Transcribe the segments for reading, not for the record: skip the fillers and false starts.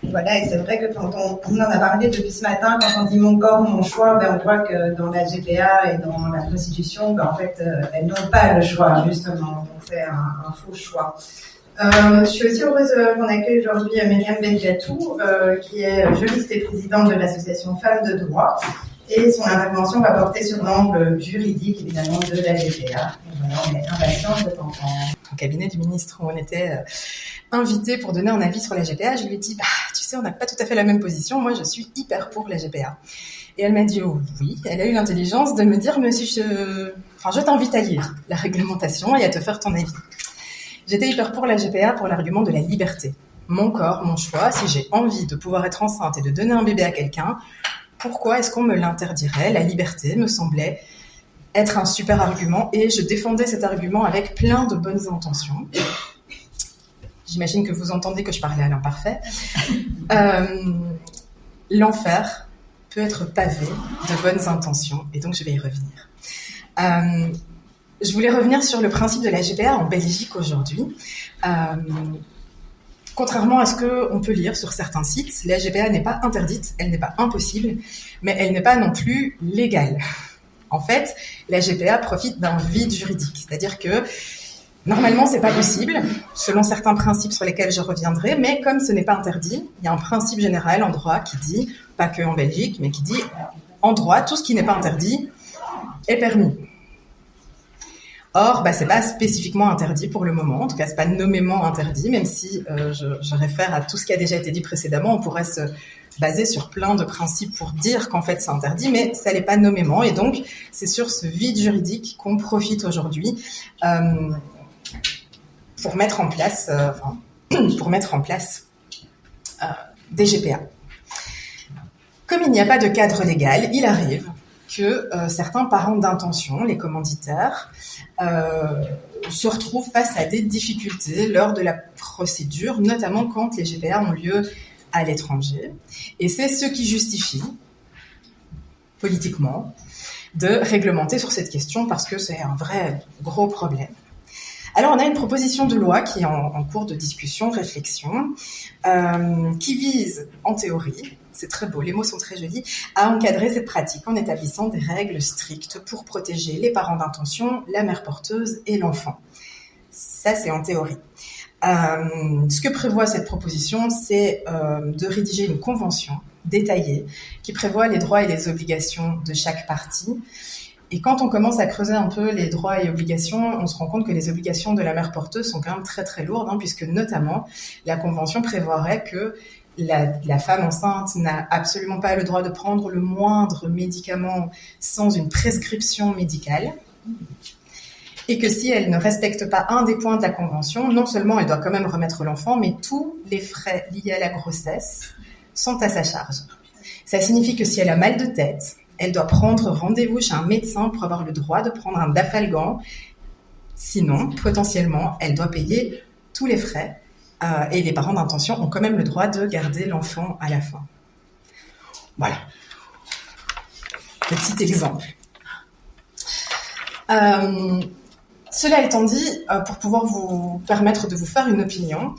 Voilà, et c'est vrai que quand on en a parlé depuis ce matin, quand on dit mon corps, mon choix, on voit que dans la GPA et dans la Constitution, en fait, elles n'ont pas le choix, justement. Donc c'est un faux choix. Je suis aussi heureuse qu'on accueille aujourd'hui Myriam Benjatou, qui est juriste et présidente de l'association Femmes de droit. Et son intervention va porter sur l'angle juridique, évidemment, de la GPA. Voilà, on est impatients de t'entendre. Au cabinet du ministre où on était invité pour donner un avis sur la GPA, je lui ai dit, tu sais, on n'a pas tout à fait la même position. Moi, je suis hyper pour la GPA. Et elle m'a dit, oh, oui. Elle a eu l'intelligence de me dire, mais si je t'invite à lire la réglementation et à te faire ton avis. J'étais hyper pour la GPA pour l'argument de la liberté. Mon corps, mon choix, si j'ai envie de pouvoir être enceinte et de donner un bébé à quelqu'un, pourquoi est-ce qu'on me l'interdirait? La liberté me semblait être un super argument et je défendais cet argument avec plein de bonnes intentions. J'imagine que vous entendez que je parlais à l'imparfait. L'enfer peut être pavé de bonnes intentions et donc je vais y revenir. Je voulais revenir sur le principe de la GPA en Belgique aujourd'hui. Contrairement à ce qu'on peut lire sur certains sites, la GPA n'est pas interdite, elle n'est pas impossible, mais elle n'est pas non plus légale. En fait, la GPA profite d'un vide juridique, c'est-à-dire que normalement, c'est pas possible, selon certains principes sur lesquels je reviendrai, mais comme ce n'est pas interdit, il y a un principe général en droit qui dit, pas que en Belgique, mais qui dit, en droit, tout ce qui n'est pas interdit est permis. Or, c'est pas spécifiquement interdit pour le moment, en tout cas, c'est pas nommément interdit, même si je réfère à tout ce qui a déjà été dit précédemment, on pourrait se baser sur plein de principes pour dire qu'en fait c'est interdit, mais ça l'est pas nommément, et donc c'est sur ce vide juridique qu'on profite aujourd'hui pour mettre en place des GPA. Comme il n'y a pas de cadre légal, il arrive que certains parents d'intention, les commanditaires, se retrouvent face à des difficultés lors de la procédure, notamment quand les GPA ont lieu à l'étranger. Et c'est ce qui justifie, politiquement, de réglementer sur cette question parce que c'est un vrai gros problème. Alors, on a une proposition de loi qui est en cours de discussion, réflexion, qui vise, en théorie, c'est très beau, les mots sont très jolis, à encadrer cette pratique en établissant des règles strictes pour protéger les parents d'intention, la mère porteuse et l'enfant. Ça, c'est en théorie. Ce que prévoit cette proposition, c'est de rédiger une convention détaillée qui prévoit les droits et les obligations de chaque partie. Et quand on commence à creuser un peu les droits et obligations, on se rend compte que les obligations de la mère porteuse sont quand même très très lourdes, puisque notamment la convention prévoirait que la femme enceinte n'a absolument pas le droit de prendre le moindre médicament sans une prescription médicale. Et que si elle ne respecte pas un des points de la convention, non seulement elle doit quand même remettre l'enfant, mais tous les frais liés à la grossesse sont à sa charge. Ça signifie que si elle a mal de tête, elle doit prendre rendez-vous chez un médecin pour avoir le droit de prendre un Dafalgan. Sinon, potentiellement, elle doit payer tous les frais. Et les parents d'intention ont quand même le droit de garder l'enfant à la fin. Voilà. Petit exemple. Cela étant dit, pour pouvoir vous permettre de vous faire une opinion,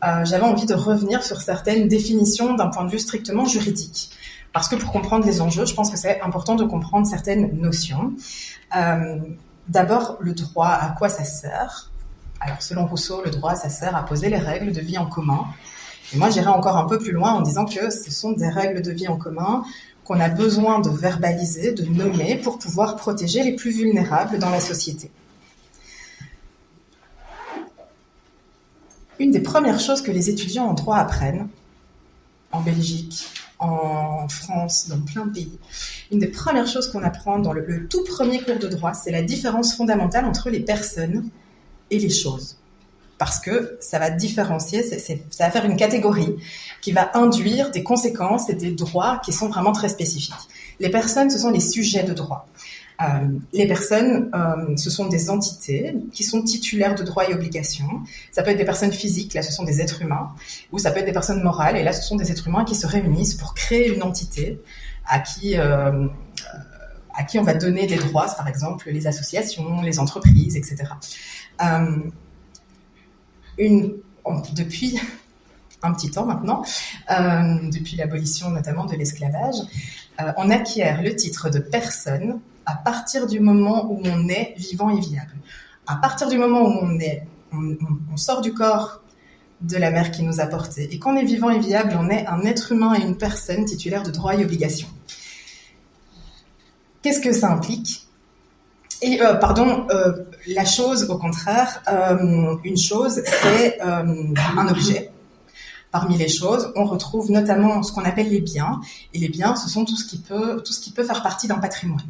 j'avais envie de revenir sur certaines définitions d'un point de vue strictement juridique. Parce que pour comprendre les enjeux, je pense que c'est important de comprendre certaines notions. D'abord, le droit, à quoi ça sert ? Alors, selon Rousseau, le droit, ça sert à poser les règles de vie en commun. Et moi, j'irai encore un peu plus loin en disant que ce sont des règles de vie en commun qu'on a besoin de verbaliser, de nommer pour pouvoir protéger les plus vulnérables dans la société. Une des premières choses que les étudiants en droit apprennent, en Belgique, en France, dans plein de pays, une des premières choses qu'on apprend dans le tout premier cours de droit, c'est la différence fondamentale entre les personnes et les choses. Parce que ça va différencier, ça va faire une catégorie qui va induire des conséquences et des droits qui sont vraiment très spécifiques. Les personnes, ce sont les sujets de droit. Les personnes, ce sont des entités qui sont titulaires de droits et obligations. Ça peut être des personnes physiques, là ce sont des êtres humains, ou ça peut être des personnes morales, et là ce sont des êtres humains qui se réunissent pour créer une entité à qui on va donner des droits, par exemple les associations, les entreprises, etc. Depuis un petit temps maintenant, depuis l'abolition notamment de l'esclavage, on acquiert le titre de personne à partir du moment où on est vivant et viable. À partir du moment où on sort du corps de la mère qui nous a portés et qu'on est vivant et viable, on est un être humain et une personne titulaire de droits et obligations. Qu'est-ce que ça implique ? Et la chose, au contraire, une chose, c'est un objet. Parmi les choses, on retrouve notamment ce qu'on appelle les biens. Et les biens, ce sont tout ce qui peut faire partie d'un patrimoine.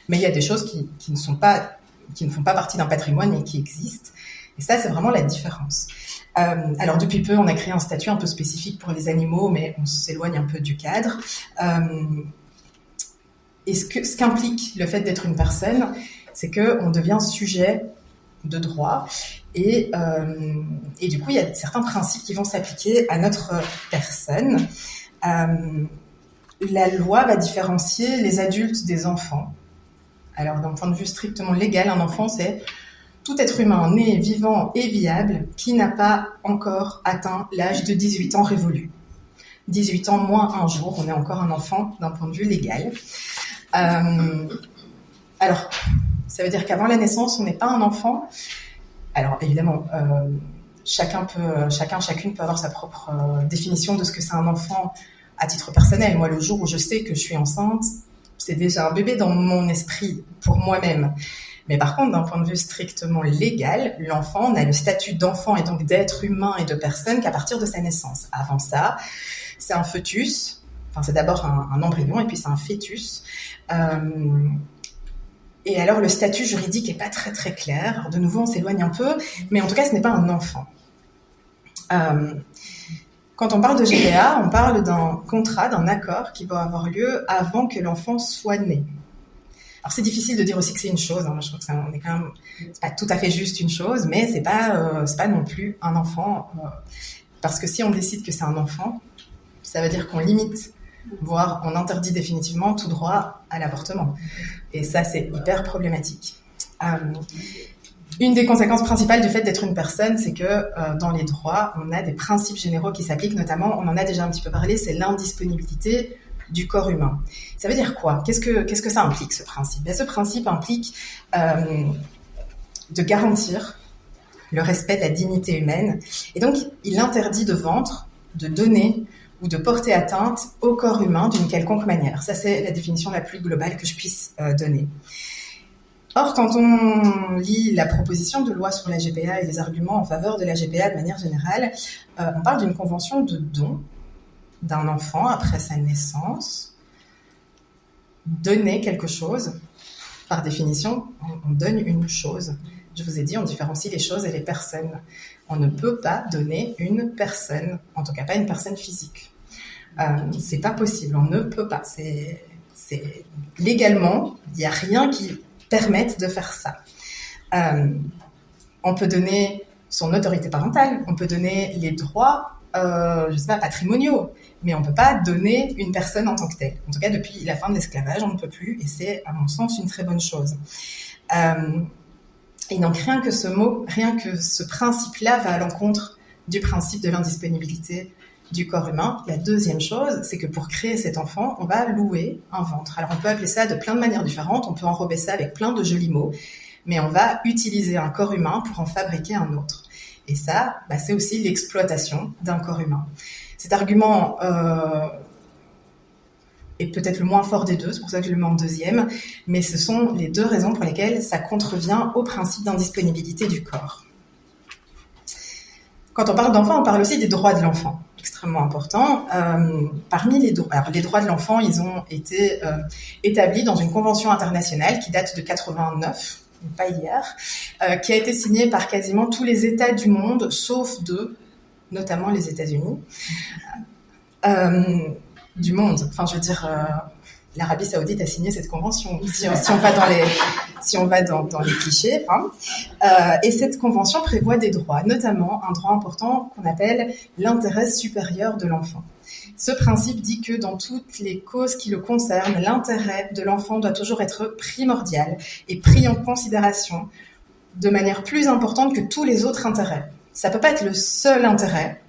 Mais il y a des choses qui ne font pas partie d'un patrimoine mais qui existent. Et ça, c'est vraiment la différence. Alors, depuis peu, on a créé un statut un peu spécifique pour les animaux, mais on s'éloigne un peu du cadre. Et ce qu'implique le fait d'être une personne, c'est qu'on devient sujet de droit. Et du coup, il y a certains principes qui vont s'appliquer à notre personne. La loi va différencier les adultes des enfants. Alors, d'un point de vue strictement légal, un enfant, c'est tout être humain né, vivant et viable qui n'a pas encore atteint l'âge de 18 ans révolu. 18 ans moins un jour, on est encore un enfant d'un point de vue légal. Alors, ça veut dire qu'avant la naissance, on n'est pas un enfant. Alors, évidemment, chacune peut avoir sa propre définition de ce que c'est un enfant à titre personnel. Moi, le jour où je sais que je suis enceinte, c'est déjà un bébé dans mon esprit, pour moi-même. Mais par contre, d'un point de vue strictement légal, l'enfant n'a le statut d'enfant et donc d'être humain et de personne qu'à partir de sa naissance. Avant ça, c'est un fœtus. Enfin, c'est d'abord un embryon et puis c'est un fœtus. Et alors, le statut juridique est pas très très clair. Alors, de nouveau, on s'éloigne un peu, mais en tout cas, ce n'est pas un enfant. Quand on parle de GPA, on parle d'un contrat, d'un accord qui va avoir lieu avant que l'enfant soit né. Alors, c'est difficile de dire aussi que c'est une chose. Hein. Je trouve que c'est pas tout à fait juste une chose, mais c'est pas non plus un enfant. Parce que si on décide que c'est un enfant, ça veut dire qu'on limite, voire on interdit définitivement tout droit à l'avortement. Et ça, c'est hyper problématique. Une des conséquences principales du fait d'être une personne, c'est que dans les droits, on a des principes généraux qui s'appliquent, notamment, on en a déjà un petit peu parlé, c'est l'indisponibilité du corps humain. Ça veut dire quoi ? Qu'est-ce que ça implique, ce principe ? Ce principe implique de garantir le respect de la dignité humaine. Et donc, il interdit de vendre, de donner ou de porter atteinte au corps humain d'une quelconque manière. Ça, c'est la définition la plus globale que je puisse donner. Or, quand on lit la proposition de loi sur la GPA et les arguments en faveur de la GPA de manière générale, on parle d'une convention de don d'un enfant après sa naissance. Donner quelque chose, par définition, on donne une chose. Je vous ai dit, on différencie les choses et les personnes. On ne peut pas donner une personne, en tout cas pas une personne physique. C'est pas possible, on ne peut pas. C'est légalement, il n'y a rien qui permette de faire ça. On peut donner son autorité parentale, on peut donner les droits, patrimoniaux, mais on ne peut pas donner une personne en tant que telle. En tout cas, depuis la fin de l'esclavage, on ne peut plus, et c'est, à mon sens, une très bonne chose. Et donc, rien que ce principe-là va à l'encontre du principe de l'indisponibilité du corps humain. La deuxième chose, c'est que pour créer cet enfant, on va louer un ventre. Alors, on peut appeler ça de plein de manières différentes, on peut enrober ça avec plein de jolis mots, mais on va utiliser un corps humain pour en fabriquer un autre. Et ça, c'est aussi l'exploitation d'un corps humain. Cet argument est peut-être le moins fort des deux, c'est pour ça que je le mets en deuxième, mais ce sont les deux raisons pour lesquelles ça contrevient au principe d'indisponibilité du corps. Quand on parle d'enfant, on parle aussi des droits de l'enfant, extrêmement important. Parmi les droits, alors les droits de l'enfant, ils ont été établis dans une convention internationale qui date de 89, pas hier, qui a été signée par quasiment tous les États du monde, sauf deux, notamment les États-Unis. Du monde. Enfin, je veux dire, l'Arabie Saoudite a signé cette convention. Si on va dans les clichés. Et cette convention prévoit des droits, notamment un droit important qu'on appelle l'intérêt supérieur de l'enfant. Ce principe dit que dans toutes les causes qui le concernent, l'intérêt de l'enfant doit toujours être primordial et pris en considération de manière plus importante que tous les autres intérêts. Ça peut pas être le seul intérêt,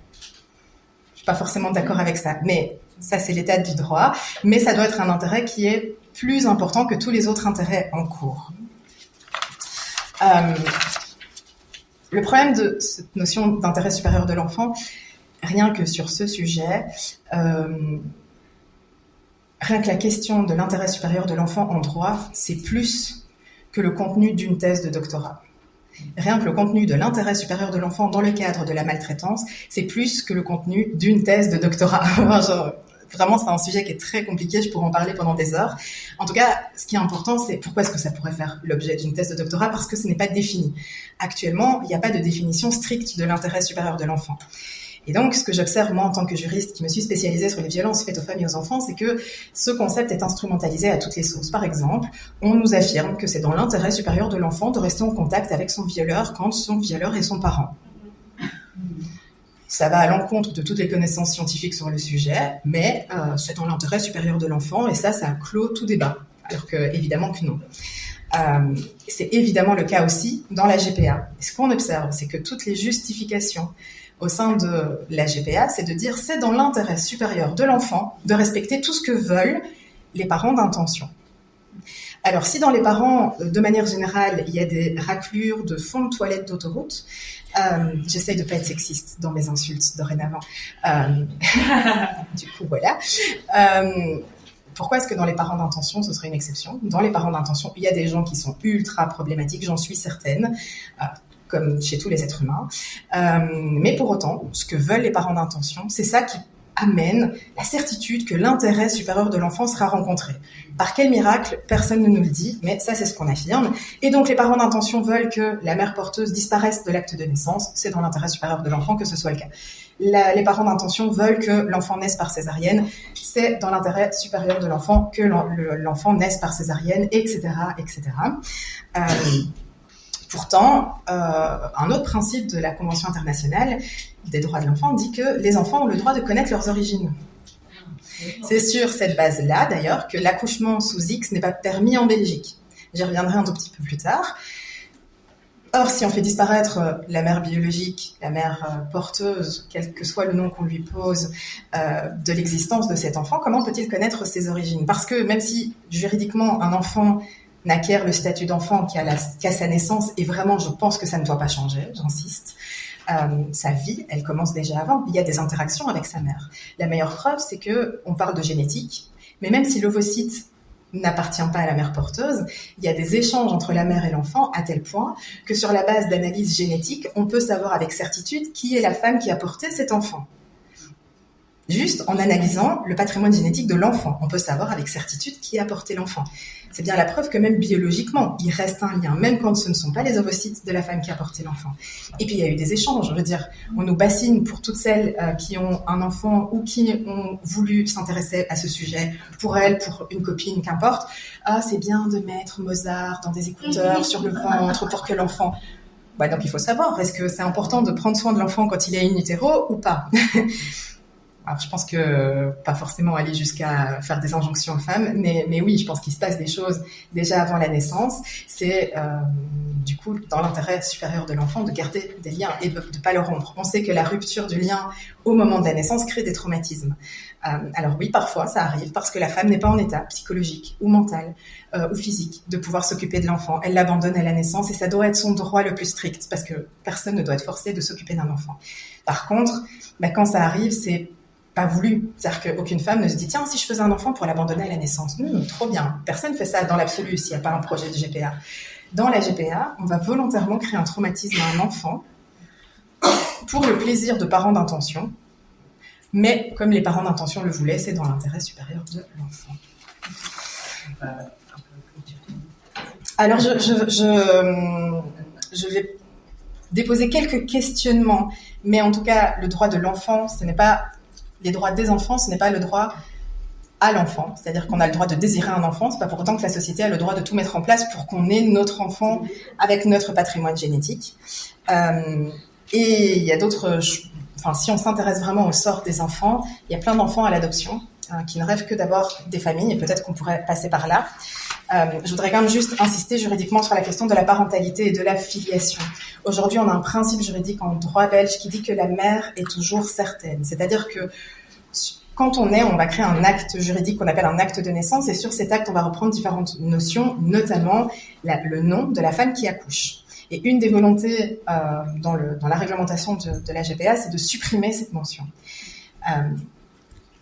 pas forcément d'accord avec ça. Mais ça, c'est l'état du droit. Mais ça doit être un intérêt qui est plus important que tous les autres intérêts en cours. Le problème de cette notion d'intérêt supérieur de l'enfant, rien que sur ce sujet, rien que la question de l'intérêt supérieur de l'enfant en droit, c'est plus que le contenu d'une thèse de doctorat. Rien que le contenu de l'intérêt supérieur de l'enfant dans le cadre de la maltraitance, c'est plus que le contenu d'une thèse de doctorat. Vraiment, c'est un sujet qui est très compliqué, je pourrais en parler pendant des heures. En tout cas, ce qui est important, c'est pourquoi est-ce que ça pourrait faire l'objet d'une thèse de doctorat? Parce que ce n'est pas défini. Actuellement, il n'y a pas de définition stricte de l'intérêt supérieur de l'enfant. Et donc, ce que j'observe, moi, en tant que juriste qui me suis spécialisée sur les violences faites aux femmes et aux enfants, c'est que ce concept est instrumentalisé à toutes les sauces. Par exemple, on nous affirme que c'est dans l'intérêt supérieur de l'enfant de rester en contact avec son violeur quand son violeur est son parent. Ça va à l'encontre de toutes les connaissances scientifiques sur le sujet, mais c'est dans l'intérêt supérieur de l'enfant, et ça clôt tout débat. Alors que, évidemment que non. C'est évidemment le cas aussi dans la GPA. Et ce qu'on observe, c'est que toutes les justifications au sein de la GPA, c'est de dire c'est dans l'intérêt supérieur de l'enfant de respecter tout ce que veulent les parents d'intention. Alors, si dans les parents, de manière générale, il y a des raclures de fond de toilette d'autoroute, j'essaye de pas être sexiste dans mes insultes dorénavant. Du coup, voilà. Pourquoi est-ce que dans les parents d'intention, ce serait une exception? Dans les parents d'intention, il y a des gens qui sont ultra problématiques, j'en suis certaine, comme chez tous les êtres humains. Mais pour autant, ce que veulent les parents d'intention, c'est ça qui amène la certitude que l'intérêt supérieur de l'enfant sera rencontré. Par quel miracle? Personne ne nous le dit, mais ça, c'est ce qu'on affirme. Et donc, les parents d'intention veulent que la mère porteuse disparaisse de l'acte de naissance. C'est dans l'intérêt supérieur de l'enfant que ce soit le cas. Les parents d'intention veulent que l'enfant naisse par césarienne. C'est dans l'intérêt supérieur de l'enfant que l'enfant naisse par césarienne, etc., etc. Pourtant, un autre principe de la Convention internationale des droits de l'enfant dit que les enfants ont le droit de connaître leurs origines. C'est sur cette base-là, d'ailleurs, que l'accouchement sous X n'est pas permis en Belgique. J'y reviendrai un tout petit peu plus tard. Or, si on fait disparaître la mère biologique, la mère porteuse, quel que soit le nom qu'on lui pose, de l'existence de cet enfant, comment peut-il connaître ses origines? Parce que même si, juridiquement, un enfant n'acquiert le statut d'enfant qu'à sa naissance, et vraiment, je pense que ça ne doit pas changer, j'insiste. Sa vie, elle commence déjà avant. Il y a des interactions avec sa mère. La meilleure preuve, c'est que on parle de génétique, mais même si l'ovocyte n'appartient pas à la mère porteuse, il y a des échanges entre la mère et l'enfant à tel point que sur la base d'analyse génétique, on peut savoir avec certitude qui est la femme qui a porté cet enfant. Juste en analysant le patrimoine génétique de l'enfant, on peut savoir avec certitude qui a porté l'enfant. C'est bien la preuve que même biologiquement, il reste un lien, même quand ce ne sont pas les ovocytes de la femme qui a porté l'enfant. Et puis il y a eu des échanges, je veux dire, on nous bassine pour toutes celles qui ont un enfant ou qui ont voulu s'intéresser à ce sujet, pour elles, pour une copine, qu'importe. Ah, c'est bien de mettre Mozart dans des écouteurs sur le ventre pour que l'enfant... Bah, donc il faut savoir, est-ce que c'est important de prendre soin de l'enfant quand il est in utero ou pas? Alors, je pense que pas forcément aller jusqu'à faire des injonctions aux femmes, mais oui, je pense qu'il se passe des choses déjà avant la naissance. C'est du coup dans l'intérêt supérieur de l'enfant de garder des liens et de pas le rompre. On sait que la rupture du lien au moment de la naissance crée des traumatismes. Alors oui, parfois ça arrive parce que la femme n'est pas en état psychologique ou mental ou physique de pouvoir s'occuper de l'enfant. Elle l'abandonne à la naissance et ça doit être son droit le plus strict parce que personne ne doit être forcé de s'occuper d'un enfant. Par contre, quand ça arrive, c'est pas voulu. C'est-à-dire qu'aucune femme ne se dit « Tiens, si je faisais un enfant pour l'abandonner à la naissance. » Trop bien. Personne ne fait ça dans l'absolu s'il n'y a pas un projet de GPA. Dans la GPA, on va volontairement créer un traumatisme à un enfant pour le plaisir de parents d'intention. Mais comme les parents d'intention le voulaient, c'est dans l'intérêt supérieur de l'enfant. Alors, je vais déposer quelques questionnements, mais en tout cas, le droit de l'enfant, ce n'est pas... Les droits des enfants, ce n'est pas le droit à l'enfant. C'est-à-dire qu'on a le droit de désirer un enfant. C'est pas pour autant que la société a le droit de tout mettre en place pour qu'on ait notre enfant avec notre patrimoine génétique. Et il y a d'autres... Enfin, si on s'intéresse vraiment au sort des enfants, il y a plein d'enfants à l'adoption qui ne rêvent que d'avoir des familles, et peut-être qu'on pourrait passer par là. Je voudrais quand même juste insister juridiquement sur la question de la parentalité et de la filiation. Aujourd'hui, on a un principe juridique en droit belge qui dit que la mère est toujours certaine. C'est-à-dire que quand on va créer un acte juridique qu'on appelle un acte de naissance, et sur cet acte, on va reprendre différentes notions, notamment le nom de la femme qui accouche. Et une des volontés dans la réglementation de la GPA, c'est de supprimer cette mention.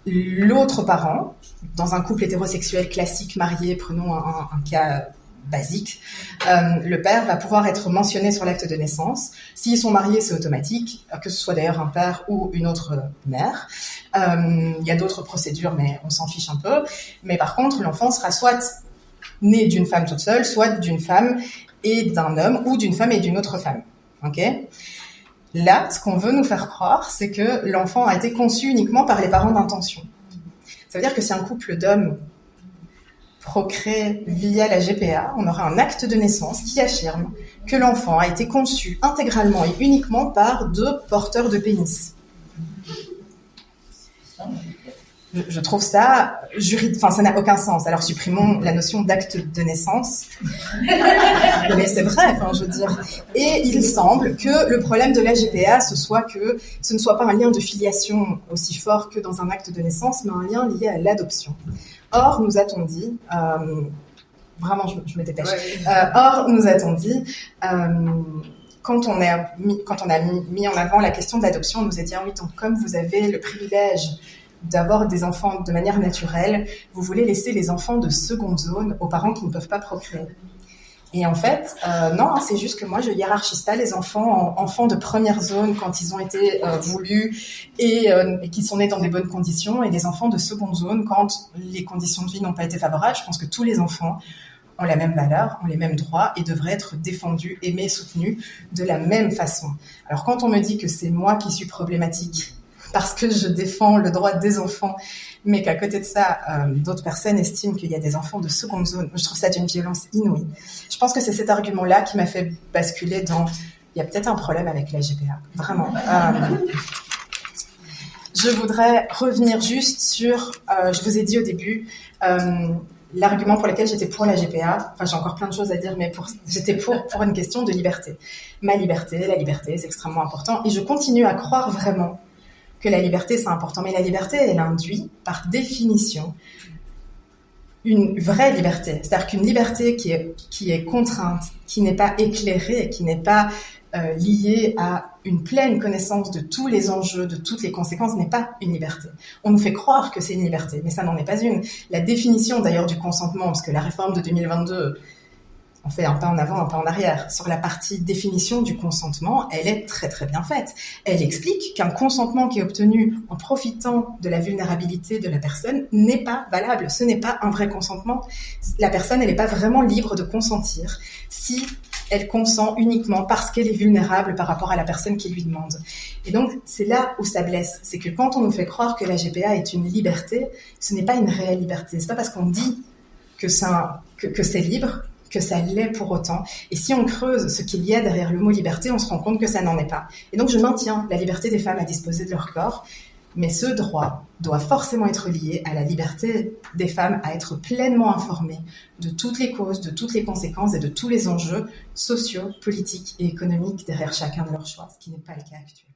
L'autre parent, dans un couple hétérosexuel classique, marié, prenons un cas basique, le père va pouvoir être mentionné sur l'acte de naissance. S'ils sont mariés, c'est automatique, que ce soit d'ailleurs un père ou une autre mère. Il y a d'autres procédures, mais on s'en fiche un peu. Mais par contre, l'enfant sera soit né d'une femme toute seule, soit d'une femme et d'un homme, ou d'une femme et d'une autre femme. Ok ? Là, ce qu'on veut nous faire croire, c'est que l'enfant a été conçu uniquement par les parents d'intention. Ça veut dire que si un couple d'hommes procrée via la GPA, on aura un acte de naissance qui affirme que l'enfant a été conçu intégralement et uniquement par 2 porteurs de pénis. Je trouve ça ça n'a aucun sens. Alors supprimons la notion d'acte de naissance. Mais c'est vrai, je veux dire. Et il semble que le problème de la GPA, ce ne soit pas un lien de filiation aussi fort que dans un acte de naissance, mais un lien lié à l'adoption. Or, nous a-t-on dit, vraiment je me dépêche, or, nous a-t-on dit, quand on a mis en avant la question de l'adoption, on nous a dit, oui, donc comme vous avez le privilège d'avoir des enfants de manière naturelle, vous voulez laisser les enfants de seconde zone aux parents qui ne peuvent pas procréer. Et en fait, non, c'est juste que moi, je hiérarchise pas les enfants en enfants de première zone quand ils ont été voulus et qu'ils sont nés dans des bonnes conditions, et des enfants de seconde zone quand les conditions de vie n'ont pas été favorables. Je pense que tous les enfants ont la même valeur, ont les mêmes droits et devraient être défendus, aimés, soutenus de la même façon. Alors quand on me dit que c'est moi qui suis problématique parce que je défends le droit des enfants, mais qu'à côté de ça, d'autres personnes estiment qu'il y a des enfants de seconde zone, je trouve ça d'une violence inouïe. Je pense que c'est cet argument-là qui m'a fait basculer dans « il y a peut-être un problème avec la GPA ». Vraiment. Je voudrais revenir juste sur, je vous ai dit au début, l'argument pour lequel j'étais pour la GPA. J'ai encore plein de choses à dire, mais j'étais pour une question de liberté. Ma liberté, la liberté, c'est extrêmement important. Et je continue à croire vraiment que la liberté, c'est important. Mais la liberté, elle induit, par définition, une vraie liberté. C'est-à-dire qu'une liberté qui est contrainte, qui n'est pas éclairée, qui n'est pas liée à une pleine connaissance de tous les enjeux, de toutes les conséquences, n'est pas une liberté. On nous fait croire que c'est une liberté, mais ça n'en est pas une. La définition, d'ailleurs, du consentement, parce que la réforme de 2022... on fait un pas en avant, un pas en arrière. Sur la partie définition du consentement, elle est très très bien faite. Elle explique qu'un consentement qui est obtenu en profitant de la vulnérabilité de la personne n'est pas valable. Ce n'est pas un vrai consentement. La personne, elle n'est pas vraiment libre de consentir si elle consent uniquement parce qu'elle est vulnérable par rapport à la personne qui lui demande. Et donc, c'est là où ça blesse. C'est que quand on nous fait croire que la GPA est une liberté, ce n'est pas une réelle liberté. C'est pas parce qu'on dit que c'est libre que ça l'est pour autant. Et si on creuse ce qu'il y a derrière le mot liberté, on se rend compte que ça n'en est pas. Et donc je maintiens la liberté des femmes à disposer de leur corps, mais ce droit doit forcément être lié à la liberté des femmes à être pleinement informées de toutes les causes, de toutes les conséquences et de tous les enjeux sociaux, politiques et économiques derrière chacun de leurs choix, ce qui n'est pas le cas actuel.